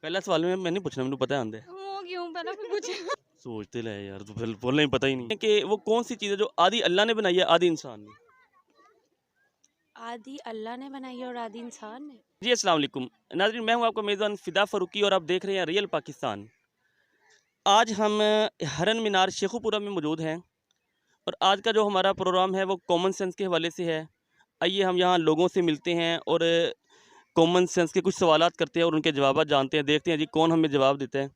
पहला सवाल में मैं नहीं पूछना, मैंने पता है आंदे वो क्यों पहले कोई पूछे। सोचते ले यार, तो फिर बोलना ही पता ही नहीं कि वो कौन सी चीज़ है जो आदि अल्लाह ने बनाई है आदि इंसान ने। आदि अल्लाह ने बनाई है और आदि इंसान ने। जी अस्सलाम वालेकुम नाज़रीन, मैं हूं आपका मेज़बान फ़िदा फ़ारूकी और आप देख रहे हैं रियल पाकिस्तान। आज हम हरन मीनार शेखुपुरा में मौजूद हैं और आज का जो हमारा प्रोग्राम है वो कॉमन सेंस के हवाले से है। आइए हम यहाँ लोगों से मिलते हैं और कॉमन सेंस के कुछ सवालात करते हैं और उनके जवाब जानते हैं। देखते हैं जी कौन हमें जवाब देता है।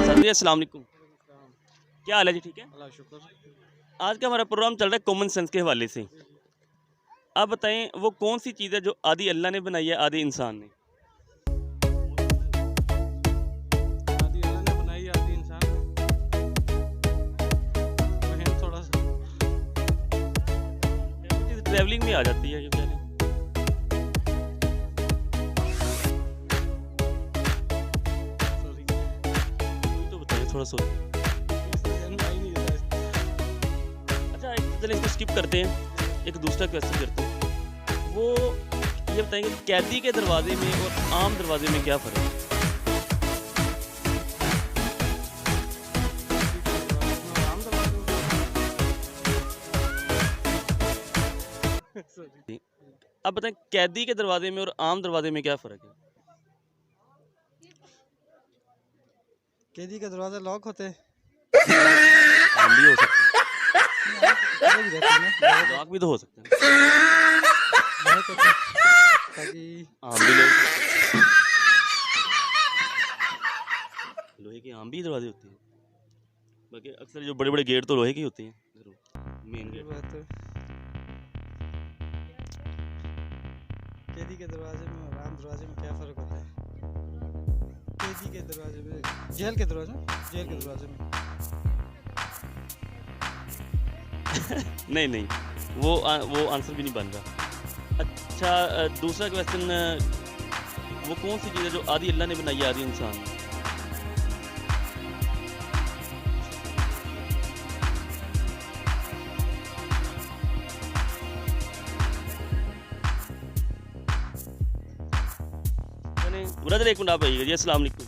सर जी अस्सलाम वालेकुम, क्या हाल है जी? ठीक है, अल्लाह शुक्र। आज का हमारा प्रोग्राम चल रहा है कॉमन सेंस के हवाले से। आप बताएं वो कौन सी चीज़ है जो आदि अल्लाह ने बनाई है आदि इंसान ने। आदि अल्लाह ने बनाई, आदि इंसान ने। वहीं थोड़ा सा ट्रैवलिंग में आ जाती है ये पहले। सॉरी, वही तो बताइए थोड़ा सा। नहीं रहता। अच्छा चलिए इसको स्किप करते हैं, एक दूसरा क्वेश्चन करते हैं। वो ये बताएंगे कैदी के दरवाजे में और आम दरवाजे में क्या फ़र्क है। सॉरी, अब बताएं कैदी के दरवाजे में और आम दरवाजे में क्या फ़र्क है। कैदी का दरवाजा लॉक होते हैं। आम भी हो सकता वो भी रहते हैं है, ना, लॉक भी तो हो सकता है, बहुत होते हैं, ताकि आम भी लोहे लोहे के आम भी दरवाजे होते हैं। बाकी अक्सर जो बड़े बड़े गेट तो लोहे के ही होते हैं, मेन गेट। बात है। कैदी के दरवाजे में और आम दरवाजे में क्या फ़र्क होता है? कैदी के दरवाजे में, जेल के दरवाजे में नहीं वो आंसर भी नहीं बन रहा। अच्छा दूसरा क्वेश्चन, वो कौन सी चीज़ है जो आदि अल्लाह ने बनाई है आदि इंसान ने। ब्रदर एक मिनट आप आइएगा जी। अस्सलाम वालेकुम,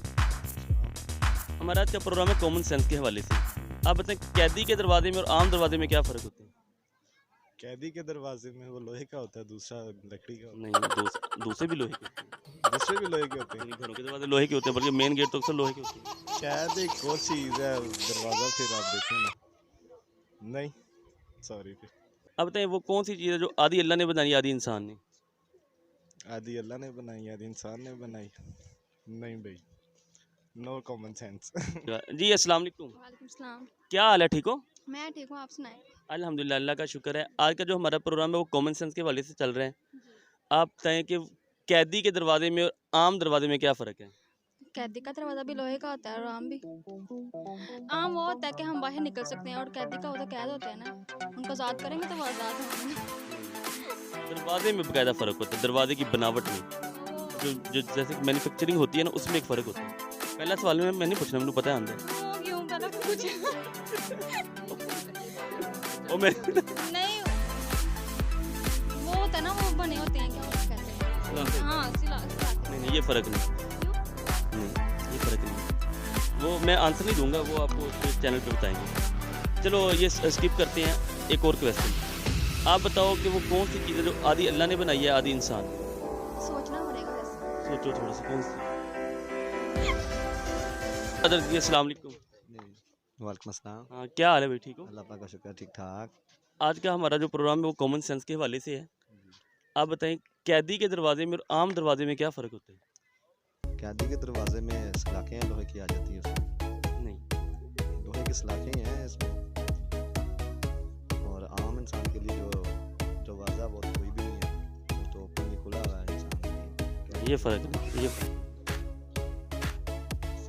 हमारा आज का प्रोग्राम है कॉमन सेंस के हवाले से। आप बताएं कैदी के दरवाजे में और आम दरवाजे में क्या फ़र्क होता है। कैदी के दरवाजे में वो लोहे का होता है, दूसरा लकड़ी का होता नहीं दूसरे भी लोहे के होते हैं, है। दूसरे भी लोहे के होते हैं। लेकिन घरों के दरवाजे लोहे के होते हैं, बल्कि मेन गेट तो अक्सर लोहे के होते हैं। शायद एक और चीज़ है दरवाज़ा, फिर आप देखें ना। नहीं, सॉरी। फिर अब बताएं वो कौन सी चीज़ है जो आदि अल्लाह ने बनाई आदि इंसान ने। आदि अल्लाह ने बनाई, आदि इंसान ने बनाई। नहीं भाई, नो कॉमन सेंस। जी अस्सलाम वालेकुम, वालेकुम सलाम। क्या हाल है? ठीक हो? मैं ठीक हूँ, आप सुनाएं। अल्हम्दुलिल्लाह, अल्लाह का शुक्र है। आज का जो हमारा प्रोग्राम है वो कॉमन सेंस के हवाले से चल रहा है। आप बताएं कि कैदी के दरवाजे में और आम दरवाजे में क्या फ़र्क है। कैदी का दरवाजा भी लोहे का होता है और आम भी। आम वो होता है कि हम बाहर निकल सकते हैं और कैदी का होता कैद होते हैं ना, उनको आज़ाद करेंगे तो वो आज़ाद होंगे। दरवाजे में बाकायदा फ़र्क होता है, दरवाजे की बनावट में जो जो जैसे मैन्युफैक्चरिंग होती है ना, उसमें एक फ़र्क होता है। पहला सवाल में मैं नहीं पूछना, मैंने पता है आंदे वो क्यों पहले कोई पूछे। ओ मैं नहीं, वो होता है ना, वो बने होते हैं, क्या वो कहते हैं, हाँ सिला नहीं ये फ़र्क नहीं, ये फ़र्क नहीं। वो मैं आंसर नहीं दूंगा, वो आपको उसके चैनल पे बताएंगे। चलो ये स्किप करते हैं, एक और क्वेश्चन। आप बताओ कि वो कौन सी चीज़ है जो आदि अल्लाह ने बनाई है आदि इंसान ने। सोचना पड़ेगा वैसे। सोचो थोड़ा सा कौन सी। अदर जी अस्सलाम वालेकुम, वालेकुम अस्सलाम। हाँ क्या हाल है भाई? ठीक हो? अल्लाह पाक का शुक्र, ठीक ठाक। आज का हमारा जो प्रोग्राम है वो कॉमन सेंस के हवाले से है। आप बताएं कैदी के दरवाजे में और आम दरवाजे में क्या फ़र्क होता है। कैदी के दरवाजे में सलाखें लोहे की आ जाती है उसमें, नहीं लोहे की सलाखें हैं इसमें। और आम इंसान के लिए जो दरवाज़ा वो तो कोई भी नहीं है, वो तो ओपन ही खुला हुआ है इंसान के लिए। ये फ़र्क नहीं, ये फ़र्क।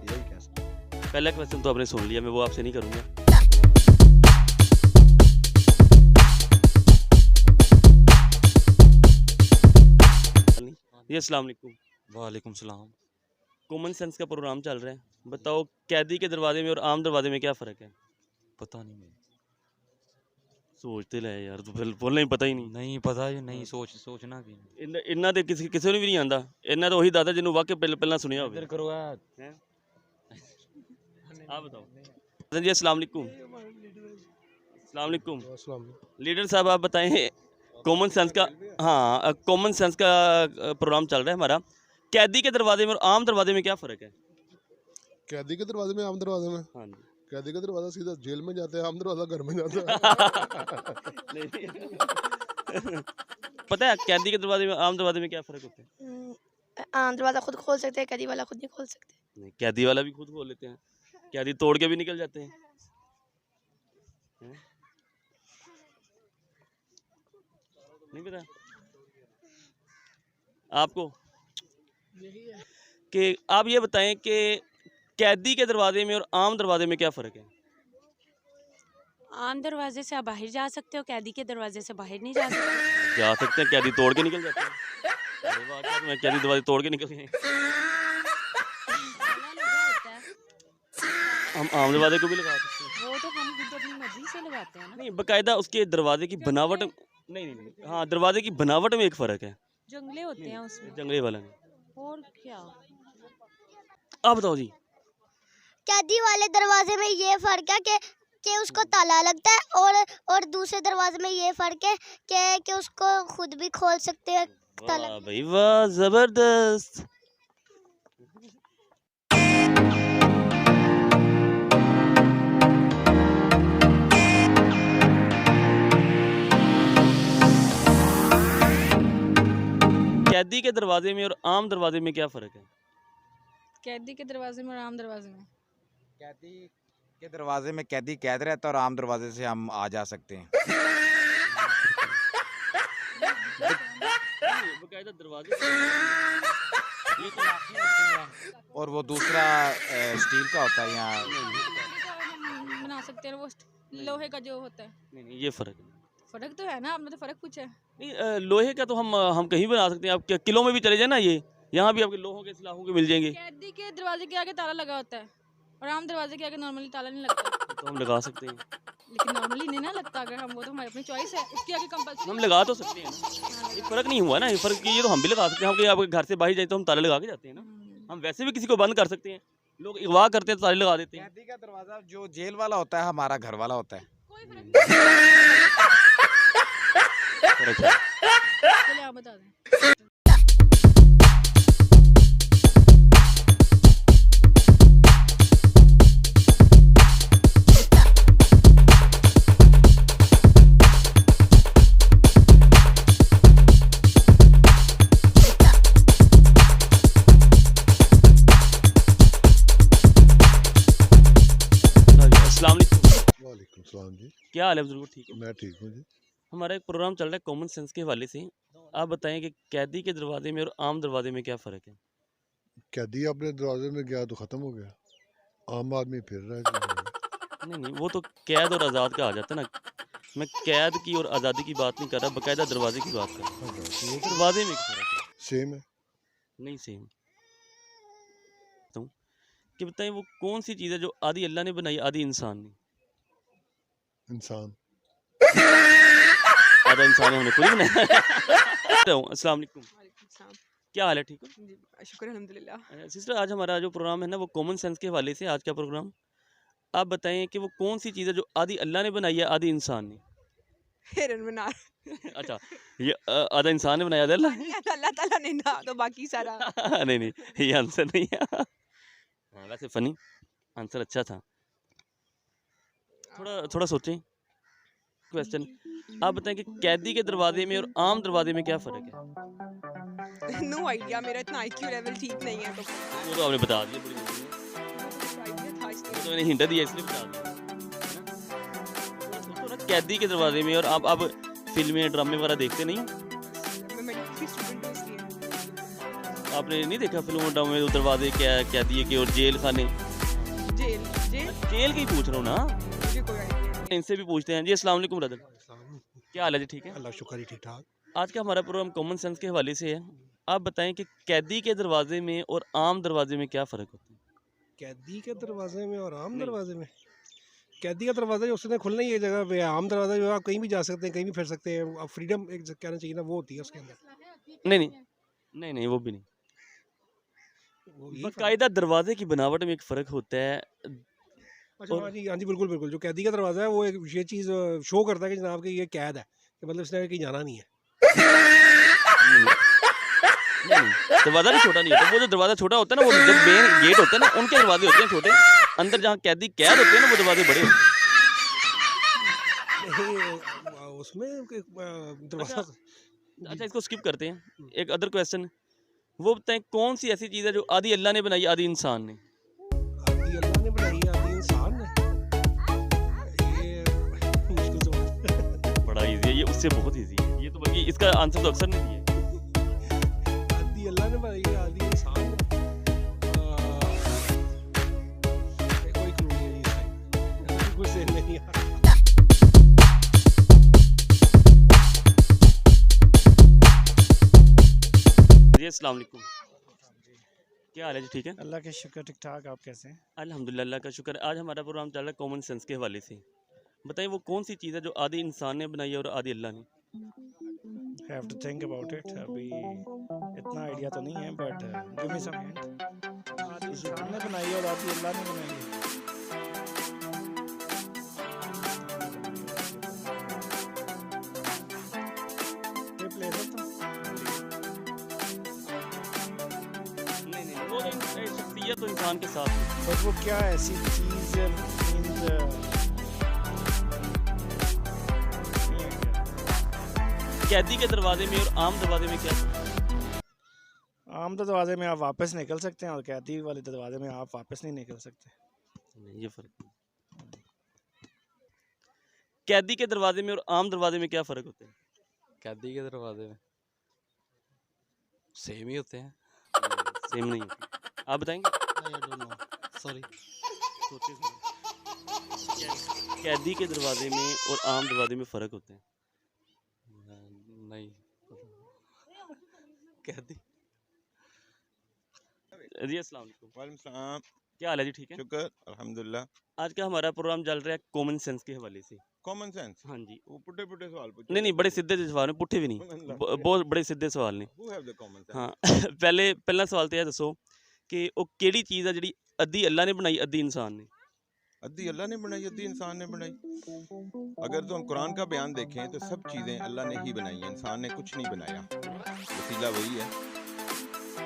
यही कह सकते हैं। पहला क्वेश्चन तो आपने सुन लिया, मैं वो आपसे नहीं करूँगा। जी अस्सलाम वालेकुम, वालेकुम सलाम। कॉमन सेंस का प्रोग्राम चल रहा है। बताओ कैदी के दरवाजे में और आम दरवाजे में क्या फ़र्क है। पता नहीं मुझे। सोचते ले यार, तो फिर बोलना ही पता ही नहीं। नहीं पता जी, नहीं सोचना भी नहीं। इन्ना तो किसी ਨੂੰ ਵੀ ਨਹੀਂ ਆਂਦਾ। ਇਹਨਾਂ ਤਾਂ ਉਹੀ ਦਾਦਾ ਜਿਹਨੂੰ ਵਾਕਿਆ ਪਹਿਲਾਂ ਸੁਣਿਆ ਹੋਵੇ। इधर करो यार। आप बताओ जी। अस्सलाम वालेकुम। अस्सलाम वालेकुम। लीडर साहब आप बताएं, कॉमन सेंस का, हाँ कॉमन सेंस का प्रोग्राम चल रहा है हमारा। कैदी के दरवाजे में और आम दरवाजे में क्या फ़र्क है? कैदी के दरवाजे में, आम दरवाजे में? हाँ जी। कैदी का दरवाजा सीधा जेल में जाता है, आम दरवाजा घर में जाता है। पता है कैदी के दरवाजे में आम दरवाजे में क्या फ़र्क होता है? आम दरवाज़ा खुद खोल सकते हैं, कैदी वाला खुद नहीं खोल सकते। नहीं, कैदी वाला भी खुद खोल लेते हैं, कैदी तोड़ के भी निकल जाते हैं। नहीं पता आपको? कि आप ये बताएं कि कैदी के दरवाजे में और आम दरवाजे में क्या फ़र्क है? आम दरवाजे से आप बाहर जा सकते हो, कैदी के दरवाजे से बाहर नहीं जा सकते। जा सकते हैं, कैदी तोड़ के निकल जाते हैं। अरे वाह, क्या मैं कैदी दरवाजे तोड़ के निकल गए। हम आम दरवाजे को भी लगा सकते हैं। वो तो हम खुद अपनी मर्जी से लगाते हैं ना। नहीं, बाकायदा उसके दरवाजे की बनावट, नहीं, हाँ दरवाजे की बनावट में एक फ़र्क है। जंगले होते हैं उसमें, जंगले वाला नहीं। और क्या। आप बताओ जी। कैदी वाले दरवाजे में ये फर्क है कि उसको ताला लगता है, और दूसरे दरवाजे में ये फर्क है कि उसको खुद भी खोल सकते हैं ताला। वाह भाई वाह, ज़बरदस्त। कैदी के दरवाजे में और आम दरवाजे में क्या फ़र्क है? कैदी के दरवाजे में और आम दरवाजे में, कैदी के दरवाजे में कैदी कैद रहता है और आम दरवाजे से हम आ जा सकते हैं। बाकायदा दरवाजे ये तो लाठी होती है और वो दूसरा स्टील का होता है। यहाँ बना सकते हैं वो लोहे का जो होता है। नहीं, ये फ़र्क है। फ़र्क तो है ना, आपने तो फ़र्क पूछा है। नहीं, लोहे का तो हम कहीं बना सकते हैं। आप क्या किलों में भी चले जाए ना, ये यहाँ भी आपके लोहों के सिलाहों के मिल जाएंगे। कैदी के दरवाजे के आगे ताला लगा होता है और आम दरवाजे के आगे नॉर्मली ताला नहीं लगता। तो हम लगा सकते हैं। लेकिन नॉर्मली नहीं ना लगता, अगर हम, वो तो हमारी अपनी चॉइस है, उसके आगे कंपल्सरी हम लगा तो सकते हैं ना, ये फ़र्क नहीं हुआ ना। ये फ़र्क ये तो हम भी लगा सकते हैं। हम कहीं आपके घर से बाहर जाए तो हम ताले लगा के जाते हैं ना। हम वैसे भी किसी को बंद कर सकते हैं। लोग अगवा करते हैं तो ताले लगा देते हैं। कैदी का दरवाजा जो जेल वाला होता है हमारा घर वाला होता है। कोई फर्क नहीं। फ़र्क है। चलिए आप बता दें। अस्सलाम वालेकुम। वालेकुम सलाम जी। क्या हाल है बुजुर्ग? ठीक है। मैं ठीक हूँ जी। हमारा एक प्रोग्राम चल रहा है कॉमन सेंस के हवाले से। आप बताएं कि कैदी के दरवाजे में और आम दरवाजे में क्या फ़र्क है? कैदी अपने दरवाजे में गया तो ख़त्म हो गया, आम आदमी फिर रहा है। नहीं, वो तो कैद और आज़ाद का आ जाता है ना। मैं कैद की और आज़ादी की बात नहीं कर रहा, बाकायदा दरवाजे की बात कर रहा हूँ। ये दरवाजे में क्या फ़र्क है? सेम है। नहीं सेम। तो कि बताएं वो कौन सी चीज़ है जो आधी अल्लाह ने बनाई, आधी इंसान ने? इंसान। आधा इंसान है, हमने खुद ही बनाया। अस्सलाम वालेकुम। क्या हाल है? ठीक हो? जी शुक्र अल्हम्दुलिल्लाह। सिस्टर, आज हमारा जो प्रोग्राम है ना वो कॉमन सेंस के हवाले से। आज का प्रोग्राम आप बताएं कि वो कौन सी चीज़ है जो आधी अल्लाह ने बनाई है, आधी इंसान ने? हिरन बना अच्छा, ये आधा इंसान ने बनाया, आधा अल्लाह ने? अल्लाह ताला ने ना, तो बाकी सारा नहीं, ये आंसर नहीं है। हाँ, वैसे फ़नी आंसर अच्छा था। थोड़ा सोचें क्वेश्चन। आप बताएं कि कैदी के दरवाजे में और आम दरवाजे में क्या फ़र्क है? नो आइडिया, मेरा इतना आईक्यू लेवल ठीक नहीं है, तो वो तो आपने बता दिया, बड़ी जल्दी में। आइडिया था वो इसलिए। तो मैंने हिंट दिया इसलिए बता दिया। सोचो ना, कैदी के दरवाजे में। और आप फिल्में ड्रामे वगैरह देखते नहीं? मैं मेडिकल की स्टूडेंट हूँ इसलिए। आपने नहीं देखा फिल्मों ड्रामे में दरवाजे क्या कैदी के और जेल खाने? जेल जेल जेल की पूछ रहा हूँ ना। मुझे कोई आइडिया नहीं। इनसे भी पूछते हैं जी। अस्सलाम वालेकुम ब्रदर, क्या हाल है जी? ठीक है, अल्लाह शुक्र, ठीक ठाक। आज का हमारा प्रोग्राम कॉमन सेंस के हवाले से है। आप बताएं कि कैदी के दरवाजे में और आम दरवाजे में क्या फ़र्क होता है? कैदी के दरवाजे में और आम नहीं। दरवाजे में कैदी का दरवाज़ा जो उसने खुलना ही है जगह पे, आम दरवाज़ा जो है आप कहीं भी जा सकते हैं, कहीं भी फिर सकते हैं, अब फ्रीडम एक कहना चाहिए ना, वो होती है उसके अंदर। नहीं नहीं नहीं नहीं, वो भी नहीं। वो यही फ़र्क है। बाकायदा दरवाजे की बनावट में एक फ़र्क होता है। अच्छा और हाँ जी, हाँ जी, बिल्कुल बिल्कुल। जो कैदी का दरवाज़ा है वो एक ये चीज़ शो करता है कि जनाब कि ये कैद है, कि मतलब इसने कहीं जाना नहीं है। नहीं, नहीं, नहीं, दरवाज़ा भी छोटा नहीं होता। वो जो दरवाज़ा छोटा होता है ना, वो जब मेन गेट होता है ना, उनके दरवाजे होते हैं छोटे। अंदर जहाँ कैदी कैद होते हैं ना, वो दरवाजे बड़े होते हैं। नहीं उसमें दरवाज़ा अच्छा, इसको स्किप करते हैं। एक अदर क्वेश्चन, वो बताएं कौन सी ऐसी चीज़ है जो आधी अल्लाह ने बनाई, आधी इंसान ने? आदि अल्लाह ने बनाई है, आदि इंसान ने। ये मुश्किल सवाल। बड़ा इजी है ये, उससे बहुत इजी है ये तो। बल्कि इसका आंसर तो अक्सर नहीं दिया। आदि अल्लाह ने बनाई है, आदि इंसान ने। कोई क्लू नहीं है इसका, कुछ से नहीं आ रहा। जी अस्सलाम वालेकुम, क्या हाल है जी? ठीक है, अल्लाह के शुक्र, ठीक ठाक। आप कैसे हैं? अल्हम्दुलिल्लाह, अल्लाह का शुक्र। आज हमारा प्रोग्राम चल रहा है कॉमन सेंस के हवाले से। बताइए वो कौन सी चीज़ है जो आधी इंसान ने बनाई है और आधी अल्लाह ने? Have to think about it. अभी इतना आइडिया तो नहीं है, but give me some hint. आदि इंसान ने बनाई है और आदि अल्लाह ने बनाई है। ये प्ले सकता हूँ? नहीं नहीं, वो तो शख्सियत तो इंसान के साथ है। बट वो क्या ऐसी चीज़ कैदी के दरवाजे में और आम दरवाजे में क्या फ़र्क है? आम दरवाजे में आप वापस निकल सकते हैं और कैदी वाले दरवाजे में आप वापस नहीं निकल सकते। नहीं, ये फ़र्क नहीं। कैदी के दरवाजे में और आम दरवाजे में क्या फ़र्क होता है? कैदी के दरवाजे में सेम ही होते हैं। सेम नहीं होती। आप बताएंगे? सॉरी। कैदी के दरवाजे में और आम दरवाजे में फ़र्क होता है? नहीं कैदी। जी अस्सलाम वालेकुम, वालेकुम सलाम। क्या हाल है जी? ठीक है, शुक्र अल्हम्दुलिल्लाह। आज का हमारा प्रोग्राम चल रहा है कॉमन सेंस के हवाले से। Common sense. हाँ जी। वो पुट्टे पुट्टे सवाल पूछो। नहीं नहीं, बड़े सीधे से सवाल हैं, पुट्ठे भी नहीं, बहुत बड़े सीधे सवाल ने। Who have the common sense? हाँ पहला सवाल तो यह दसो कि वो केड़ी चीज़ है जिहड़ी अद्धी अल्लाह ने बनाई, अद्धी इंसान ने? अद्धी अल्लाह ने बनाई, अद्धी इंसान ने बनाई। अगर तो हम कुरान का बयान देखें तो सब चीज़ें अल्लाह ने ही बनाई हैं, इंसान ने कुछ नहीं बनाया। वसीला वही है।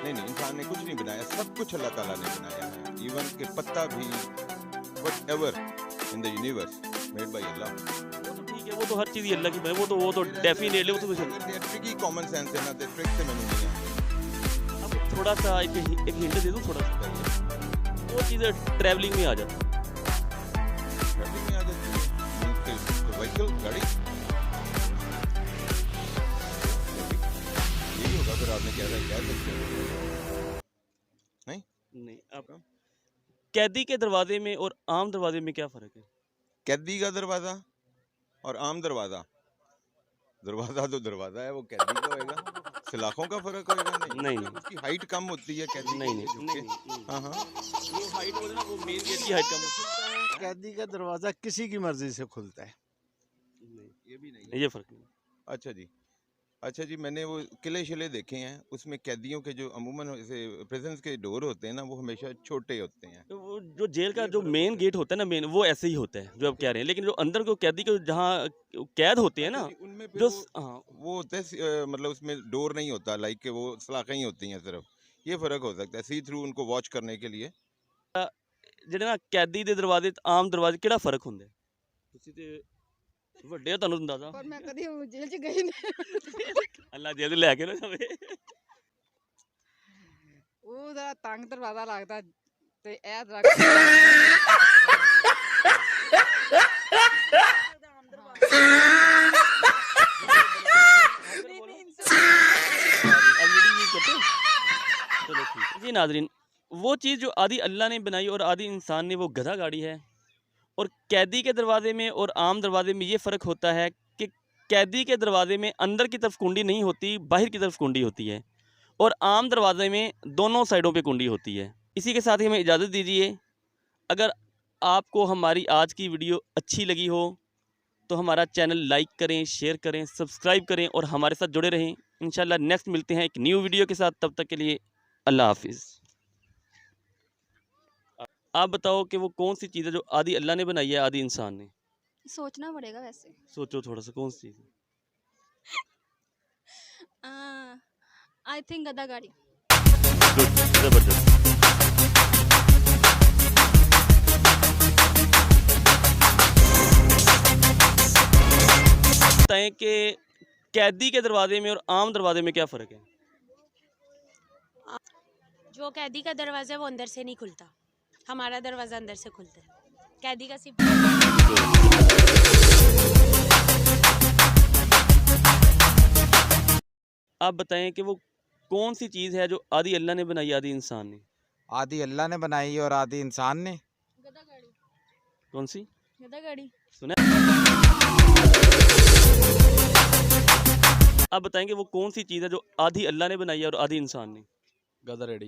नहीं नहीं, इंसान ने कुछ नहीं बनाया, सब कुछ अल्लाह ताला ने बनाया है। इवन के पत्ता भी, whatever in the universe made by Allah. वो तो ठीक है, वो तो हर चीज़ ही अल्लाह की बनाई, वो तो डेफिनेटली वो तो ट्रिकी कॉमन सेंस है ना, तो ट्रिक से मैंने नहीं आती। अब थोड़ा सा एक हिंट दे दूँ, थोड़ा सा वो चीज़ ट्रैवलिंग में आ जाती है। ट्रैवलिंग में आ जाती है, व्हीकल, गाड़ी। यही होगा फिर, आपने कह सकते हैं। नहीं, आप कैदी के दरवाजे में और आम दरवाजे में क्या फ़र्क है? कैदी का दरवाज़ा और आम दरवाज़ा, दरवाज़ा तो दरवाज़ा है, वो कैदी का होएगा। सलाखों का फ़र्क होएगा? नहीं नहीं, उसकी हाइट कम होती है कैदी नहीं की, नहीं, जो कि- हाँ हाँ, वो हाइट वो ना, वो मेन गेट की हाइट कम होती है। कैदी का दरवाज़ा किसी की मर्जी से खुलता है। ये भी नहीं। ये फ़र्क नहीं। अच्छा जी, अच्छा जी, मैंने वो किले शिले देखे हैं, उसमें कैदियों के जो अमूमन ऐसे प्रिजन्स के डोर होते हैं ना, वो हमेशा छोटे होते हैं। तो वो जो जेल का जो मेन गेट होता है ना, मेन वो ऐसे ही होता है जो आप कह रहे हैं, लेकिन जो अंदर को कैदी के जहाँ कैद होते हैं ना, उनमें फिर जो वो, वो होते हैं मतलब उसमें डोर नहीं होता, लाइक के वो सलाखें ही होती हैं सिर्फ। ये फ़र्क हो सकता है, सी थ्रू उनको वॉच करने के लिए। ਜਿਹੜੇ ਨਾ ਕੈਦੀ ਦੇ ਦਰਵਾਜ਼ੇ ਤੇ ਆਮ ਦਰਵਾਜ਼ੇ ਕਿਹੜਾ ਫਰਕ ਹੁੰਦਾ ਹੈ? ਤੁਸੀਂ ਤੇ ਵੱਡੇ ਹੋ, ਤੁਹਾਨੂੰ ਅੰਦਾਜ਼ਾ। पर मैं कभी जेल च गई नहीं। ਅੱਲਾ ਜੇਲ੍ਹ ਲੈ ਕੇ ਨਾ ਜਾਵੇ। ਉਹ ਦਾ ਤੰਗ ਦਰਵਾਜ਼ਾ ਲੱਗਦਾ ਤੇ ਇਹ ਦਰਵਾਜ਼ਾ चलो ठीक है जी नाजरीन, वो चीज़ जो आधी अल्लाह ने बनाई और आधी इंसान ने, वो गधा गाड़ी है। और कैदी के दरवाजे में और आम दरवाजे में ये फ़र्क होता है कि कैदी के दरवाजे में अंदर की तरफ कुंडी नहीं होती, बाहर की तरफ कुंडी होती है, और आम दरवाजे में दोनों साइडों पे कुंडी होती है। इसी के साथ ही हमें इजाज़त दीजिए। अगर आपको हमारी आज की वीडियो अच्छी लगी हो तो हमारा चैनल लाइक करें, शेयर करें, सब्सक्राइब करें और हमारे साथ जुड़े रहें। इंशाल्लाह नेक्स्ट मिलते हैं एक न्यू वीडियो के साथ। तब तक के लिए अल्लाह हाफिज़। आप बताओ कि वो कौन सी चीज़ है जो आधी अल्लाह ने बनाई है, आधी इंसान ने? सोचना पड़ेगा वैसे। सोचो थोड़ा सा, कौन सी चीज़ है? आई थिंक गधा गाड़ी। गुड, ज़बरदस्त। बताएं कि कैदी के दरवाजे में और आम दरवाजे में क्या फ़र्क है? जो कैदी का दरवाज़ा है वो अंदर से नहीं खुलता, हमारा दरवाज़ा अंदर से खुलता है। कैदी का सिर्फ आप बताएं कि वो कौन सी चीज़ है जो आधी अल्लाह ने बनाई, आधी इंसान ने? आधी अल्लाह ने बनाई और आधी इंसान ने। गधा गाड़ी। कौन सी? गधा गाड़ी। सुना? आप बताएंगे वो कौन सी चीज़ है जो आधी अल्लाह ने बनाई है और आधी इंसान ने? गधा रेडी।